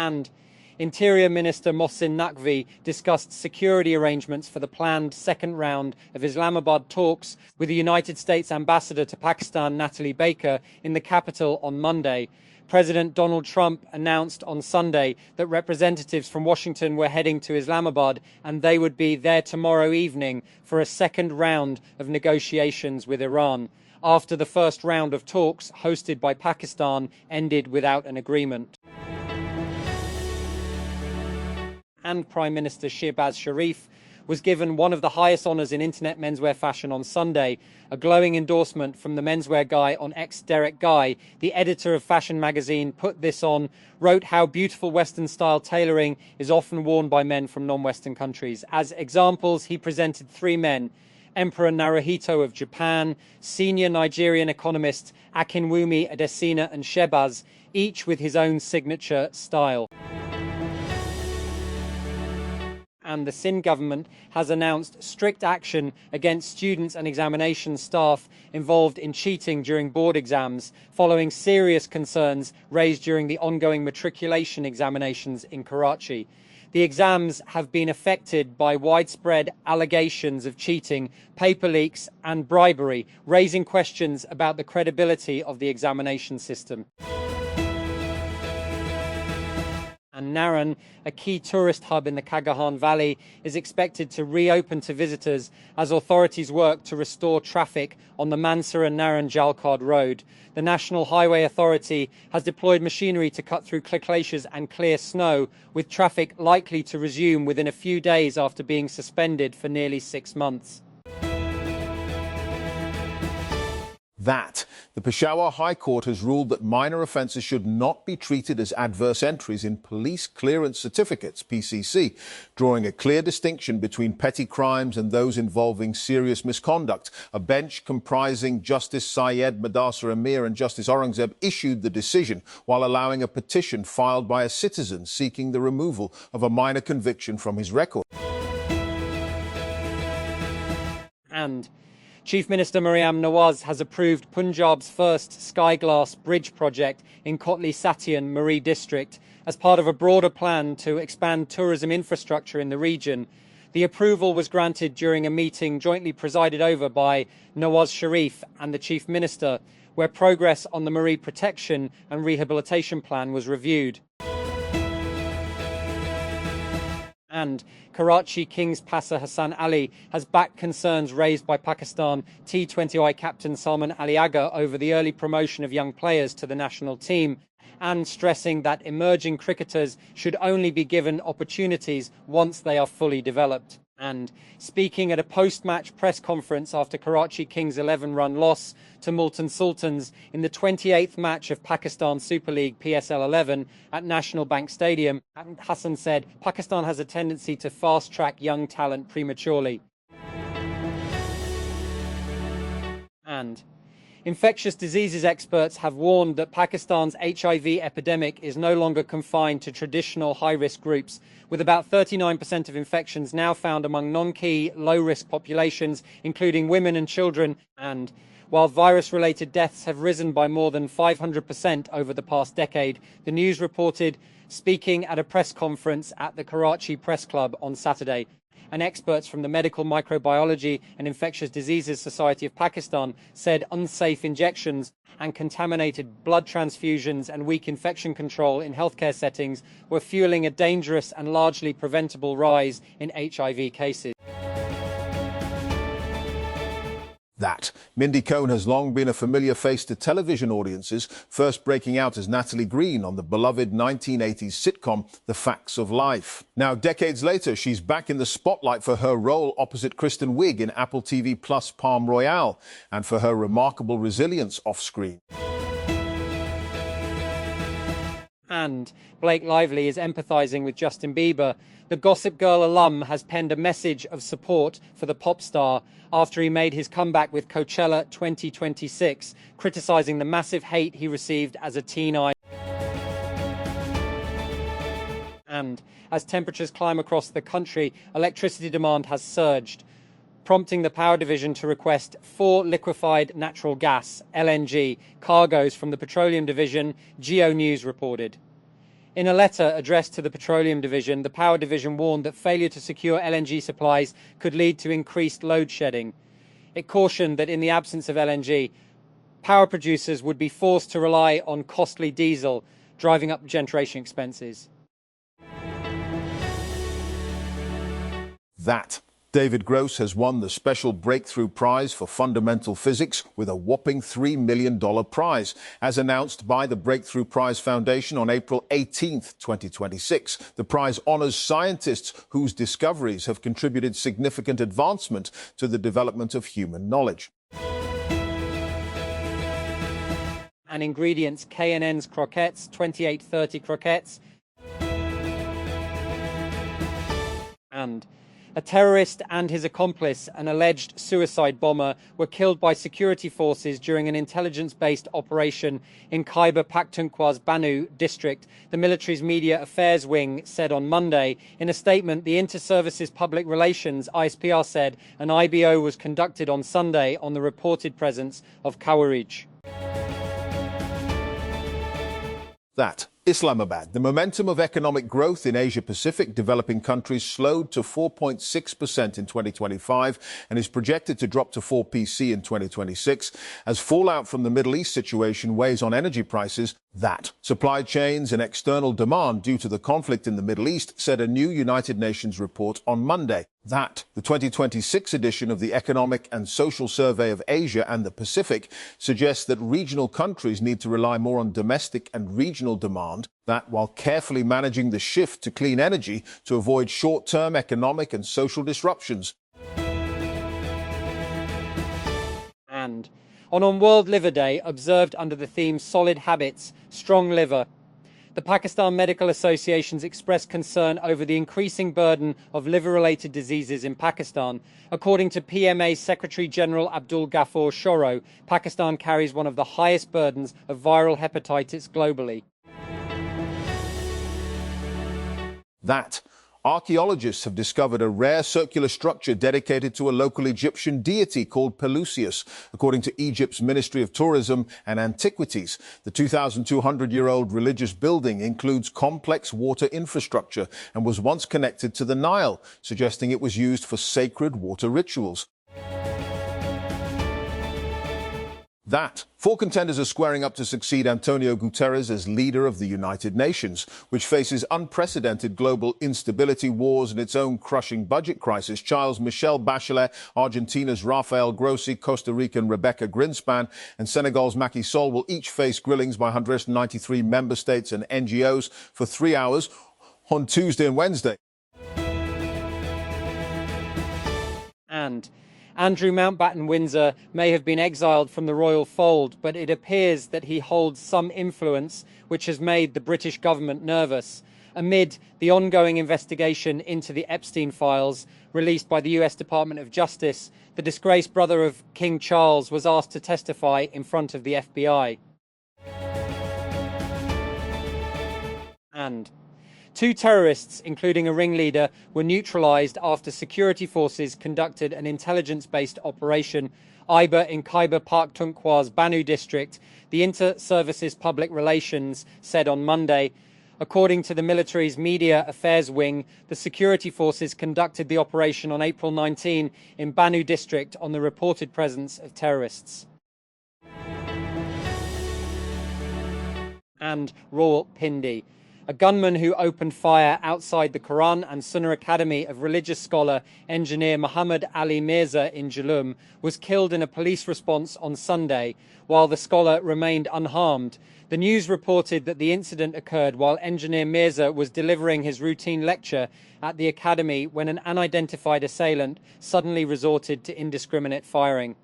And Interior Minister Mohsin Naqvi discussed security arrangements for the planned second round of Islamabad talks with the United States ambassador to Pakistan, Natalie Baker, in the capital on Monday. President Donald Trump announced on Sunday that representatives from Washington were heading to Islamabad and they would be there tomorrow evening for a second round of negotiations with Iran, after the first round of talks hosted by Pakistan ended without an agreement. And Prime Minister Shehbaz Sharif was given one of the highest honours in internet menswear fashion on Sunday, a glowing endorsement from the menswear guy on X. Derek Guy. The editor of Fashion magazine put this on, wrote how beautiful Western-style tailoring is often worn by men from non-Western countries. As examples, he presented three men: Emperor Naruhito of Japan, senior Nigerian economist Akinwumi Adesina, and Shehbaz, each with his own signature style. And the Sindh government has announced strict action against students and examination staff involved in cheating during board exams, following serious concerns raised during the ongoing matriculation examinations in Karachi. The exams have been affected by widespread allegations of cheating, paper leaks and bribery, raising questions about the credibility of the examination system. And Naran, a key tourist hub in the Kagahan Valley, is expected to reopen to visitors as authorities work to restore traffic on the Mansura-Naran Jalkad Road. The National Highway Authority has deployed machinery to cut through glaciers and clear snow, with traffic likely to resume within a few days after being suspended for nearly 6 months. The Peshawar High Court has ruled that minor offences should not be treated as adverse entries in police clearance certificates, PCC, drawing a clear distinction between petty crimes and those involving serious misconduct. A bench comprising Justice Syed Madasar Amir and Justice Aurangzeb issued the decision while allowing a petition filed by a citizen seeking the removal of a minor conviction from his record. And Chief Minister Maryam Nawaz has approved Punjab's first Skyglass Bridge project in Kotli Satian Maree district as part of a broader plan to expand tourism infrastructure in the region. The approval was granted during a meeting jointly presided over by Nawaz Sharif and the Chief Minister, where progress on the Maree Protection and Rehabilitation Plan was reviewed. And Karachi Kings passer Hassan Ali has backed concerns raised by Pakistan T20I captain Salman Ali Agha over the early promotion of young players to the national team, and stressing that emerging cricketers should only be given opportunities once they are fully developed. And speaking at a post-match press conference after Karachi Kings' 11-run loss to Multan Sultans in the 28th match of Pakistan Super League PSL 11 at National Bank Stadium, Hassan said Pakistan has a tendency to fast-track young talent prematurely. And infectious diseases experts have warned that Pakistan's HIV epidemic is no longer confined to traditional high-risk groups, with about 39% of infections now found among non-key low-risk populations, including women and children. And while virus-related deaths have risen by more than 500% over the past decade, the news reported, speaking at a press conference at the Karachi Press Club on Saturday. And experts from the Medical Microbiology and Infectious Diseases Society of Pakistan said unsafe injections and contaminated blood transfusions and weak infection control in healthcare settings were fueling a dangerous and largely preventable rise in HIV cases. Mindy Cohn has long been a familiar face to television audiences, first breaking out as Natalie Green on the beloved 1980s sitcom The Facts of Life. Now, decades later, she's back in the spotlight for her role opposite Kristen Wiig in Apple TV Plus' Palm Royale, and for her remarkable resilience off-screen. And Blake Lively is empathising with Justin Bieber. The Gossip Girl alum has penned a message of support for the pop star after he made his comeback with Coachella 2026, criticising the massive hate he received as a teen idol. And as temperatures climb across the country, electricity demand has surged, prompting the Power Division to request 4 liquefied natural gas, LNG, cargoes from the Petroleum Division, Geo News reported. In a letter addressed to the Petroleum Division, the Power Division warned that failure to secure LNG supplies could lead to increased load shedding. It cautioned that in the absence of LNG, power producers would be forced to rely on costly diesel, driving up generation expenses. That David Gross has won the Special Breakthrough Prize for Fundamental Physics with a whopping $3 million prize, as announced by the Breakthrough Prize Foundation on April 18, 2026. The prize honors scientists whose discoveries have contributed significant advancement to the development of human knowledge. And ingredients: K&N's croquettes, 2830 croquettes, and a terrorist and his accomplice, an alleged suicide bomber, were killed by security forces during an intelligence-based operation in Khyber Pakhtunkhwa's Banu district, the military's media affairs wing said on Monday. In a statement, the Inter-Services Public Relations, ISPR, said an IBO was conducted on Sunday on the reported presence of Khawarij. That Islamabad. The momentum of economic growth in Asia-Pacific developing countries slowed to 4.6% in 2025 and is projected to drop to 4% in 2026 as fallout from the Middle East situation weighs on energy prices. That supply chains and external demand due to the conflict in the Middle East, said a new United Nations report on Monday. That the 2026 edition of the Economic and Social Survey of Asia and the Pacific suggests that regional countries need to rely more on domestic and regional demand, that while carefully managing the shift to clean energy to avoid short-term economic and social disruptions. And on World Liver Day, observed under the theme Solid Habits, Strong Liver, the Pakistan Medical Associations expressed concern over the increasing burden of liver-related diseases in Pakistan. According to PMA Secretary General Abdul Ghaffur Shoro, Pakistan carries one of the highest burdens of viral hepatitis globally. That archaeologists have discovered a rare circular structure dedicated to a local Egyptian deity called Pelusius, according to Egypt's Ministry of Tourism and Antiquities. The 2,200-year-old religious building includes complex water infrastructure and was once connected to the Nile, suggesting it was used for sacred water rituals. That four contenders are squaring up to succeed Antonio Guterres as leader of the United Nations, which faces unprecedented global instability, wars, and its own crushing budget crisis. Charles Michel Bachelet, Argentina's Rafael Grossi, Costa Rican Rebecca Grinspan, and Senegal's Macky Sall will each face grillings by 193 member states and NGOs for 3 hours on Tuesday and Wednesday. And Andrew Mountbatten Windsor may have been exiled from the royal fold, but it appears that he holds some influence which has made the British government nervous. Amid the ongoing investigation into the Epstein files released by the US Department of Justice, the disgraced brother of King Charles was asked to testify in front of the FBI. And two terrorists, including a ringleader, were neutralized after security forces conducted an intelligence-based operation in Khyber Pakhtunkhwa's Banu district, the Inter-Services Public Relations said on Monday. According to the military's media affairs wing, the security forces conducted the operation on April 19 in Banu district on the reported presence of terrorists. And Rawalpindi. A gunman who opened fire outside the Quran and Sunnah Academy of religious scholar engineer Muhammad Ali Mirza in Jhelum was killed in a police response on Sunday, while the scholar remained unharmed. The news reported that the incident occurred while engineer Mirza was delivering his routine lecture at the academy when an unidentified assailant suddenly resorted to indiscriminate firing.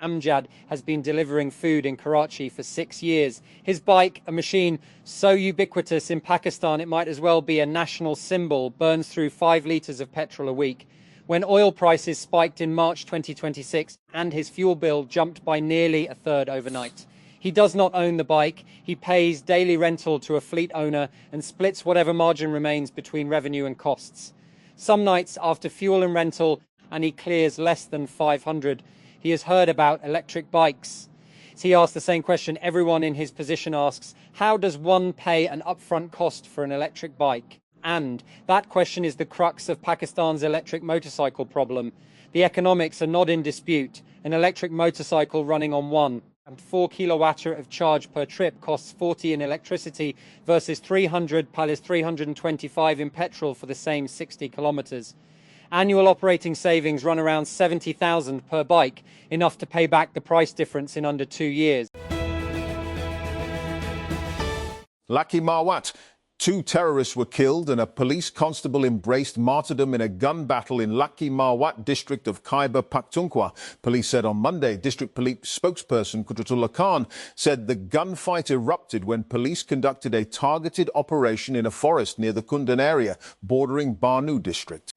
Amjad has been delivering food in Karachi for 6 years. His bike, a machine so ubiquitous in Pakistan it might as well be a national symbol, burns through 5 litres of petrol a week. When oil prices spiked in March 2026 and his fuel bill jumped by nearly a third overnight. He does not own the bike. He pays daily rental to a fleet owner and splits whatever margin remains between revenue and costs. Some nights after fuel and rental, and he clears less than 500. He has heard about electric bikes. So he asked the same question everyone in his position asks: how does one pay an upfront cost for an electric bike? And that question is the crux of Pakistan's electric motorcycle problem. The economics are not in dispute. An electric motorcycle running on 1.4 kWh of charge per trip costs 40 in electricity versus 300 pal is 325 in petrol for the same 60 kilometers. Annual operating savings run around 70,000 per bike, enough to pay back the price difference in under 2 years. Lucky Marwat. 2 terrorists were killed and a police constable embraced martyrdom in a gun battle in Lucky Marwat district of Khyber Pakhtunkhwa. Police said on Monday. District police spokesperson Qudratullah Khan said the gunfight erupted when police conducted a targeted operation in a forest near the Kundan area bordering Banu district.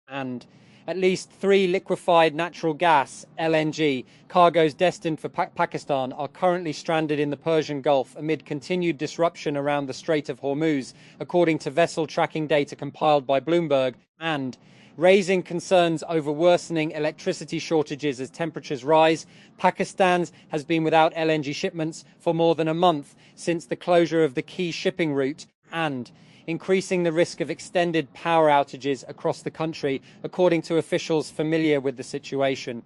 And at least 3 liquefied natural gas, LNG, cargoes destined for Pakistan are currently stranded in the Persian Gulf amid continued disruption around the Strait of Hormuz, according to vessel tracking data compiled by Bloomberg, and raising concerns over worsening electricity shortages as temperatures rise. Pakistan has been without LNG shipments for more than a month since the closure of the key shipping route, and increasing the risk of extended power outages across the country, according to officials familiar with the situation.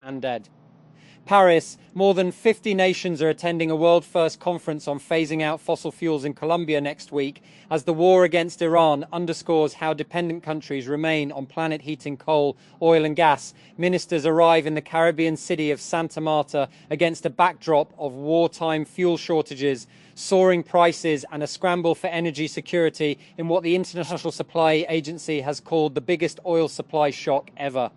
And dead. Paris, more than 50 nations are attending a world-first conference on phasing out fossil fuels in Colombia next week, as the war against Iran underscores how dependent countries remain on planet-heating coal, oil and gas. Ministers arrive in the Caribbean city of Santa Marta against a backdrop of wartime fuel shortages, soaring prices and a scramble for energy security in what the International Supply Agency has called the biggest oil supply shock ever.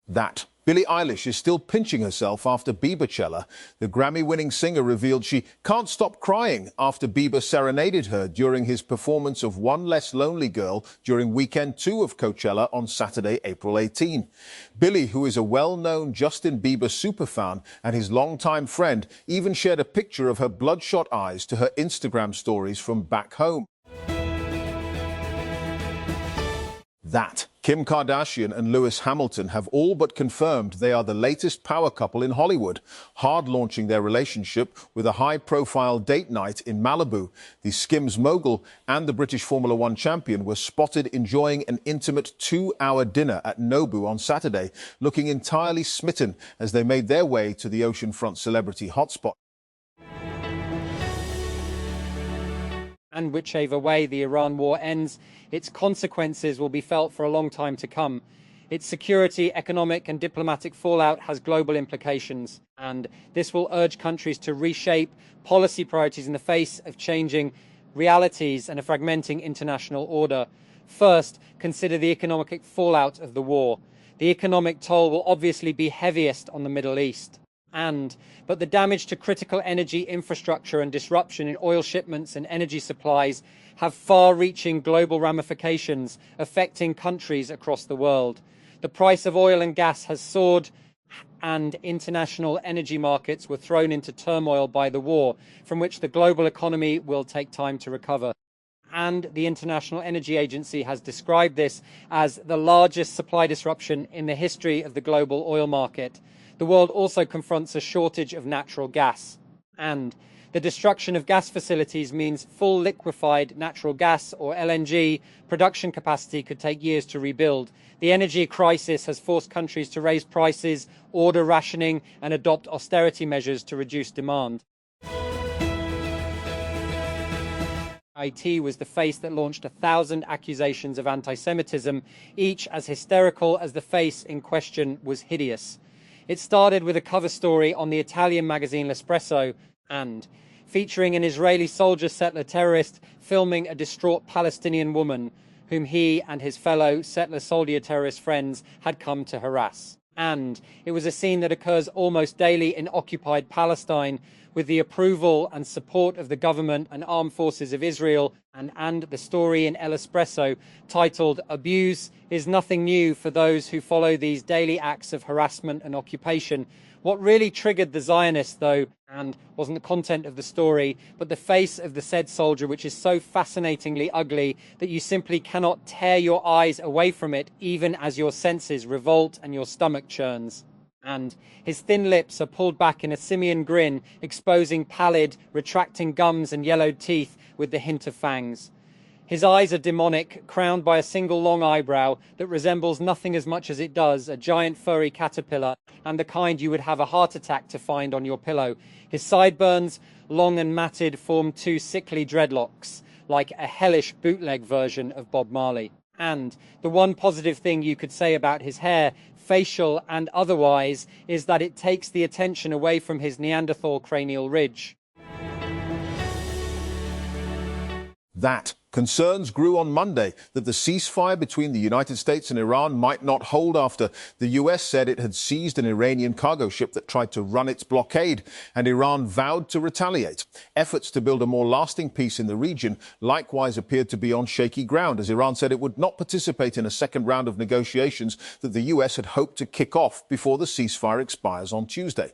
That. Billie Eilish is still pinching herself after Biebercella. The Grammy-winning singer revealed she can't stop crying after Bieber serenaded her during his performance of One Less Lonely Girl during weekend 2 of Coachella on Saturday, April 18. Billie, who is a well-known Justin Bieber superfan and his longtime friend, even shared a picture of her bloodshot eyes to her Instagram stories from back home. That. Kim Kardashian and Lewis Hamilton have all but confirmed they are the latest power couple in Hollywood, hard launching their relationship with a high-profile date night in Malibu. The Skims mogul and the British Formula One champion were spotted enjoying an intimate 2-hour dinner at Nobu on Saturday, looking entirely smitten as they made their way to the oceanfront celebrity hotspot. And whichever way the Iran war ends, its consequences will be felt for a long time to come. Its security, economic and diplomatic fallout has global implications, and this will urge countries to reshape policy priorities in the face of changing realities and a fragmenting international order. First, consider the economic fallout of the war. The economic toll will obviously be heaviest on the Middle East. But the damage to critical energy infrastructure and disruption in oil shipments and energy supplies have far-reaching global ramifications affecting countries across the world. The price of oil and gas has soared, and international energy markets were thrown into turmoil by the war, from which the global economy will take time to recover. And the International Energy Agency has described this as the largest supply disruption in the history of the global oil market. The world also confronts a shortage of natural gas, and the destruction of gas facilities means full liquefied natural gas, or LNG, production capacity could take years to rebuild. The energy crisis has forced countries to raise prices, order rationing, and adopt austerity measures to reduce demand. IT was the face that launched 1,000 accusations of anti-Semitism, each as hysterical as the face in question was hideous. It started with a cover story on the Italian magazine L'Espresso, and featuring an Israeli soldier settler terrorist filming a distraught Palestinian woman whom he and his fellow settler soldier terrorist friends had come to harass. And it was a scene that occurs almost daily in occupied Palestine, with the approval and support of the government and armed forces of Israel, and the story in El Espresso, titled "Abuse is Nothing New for Those Who Follow These Daily Acts of Harassment and Occupation," What really triggered the Zionists, though, and wasn't the content of the story, but the face of the said soldier, which is so fascinatingly ugly that you simply cannot tear your eyes away from it, even as your senses revolt and your stomach churns. And his thin lips are pulled back in a simian grin, exposing pallid, retracting gums and yellowed teeth with the hint of fangs. His eyes are demonic, crowned by a single long eyebrow that resembles nothing as much as it does a giant furry caterpillar, and the kind you would have a heart attack to find on your pillow. His sideburns, long and matted, form two sickly dreadlocks, like a hellish bootleg version of Bob Marley. And the one positive thing you could say about his hair, facial and otherwise, is that it takes the attention away from his Neanderthal cranial ridge. That concerns grew on Monday that the ceasefire between the United States and Iran might not hold after the US said it had seized an Iranian cargo ship that tried to run its blockade, and Iran vowed to retaliate. Efforts to build a more lasting peace in the region likewise appeared to be on shaky ground, as Iran said it would not participate in a second round of negotiations that the US had hoped to kick off before the ceasefire expires on Tuesday.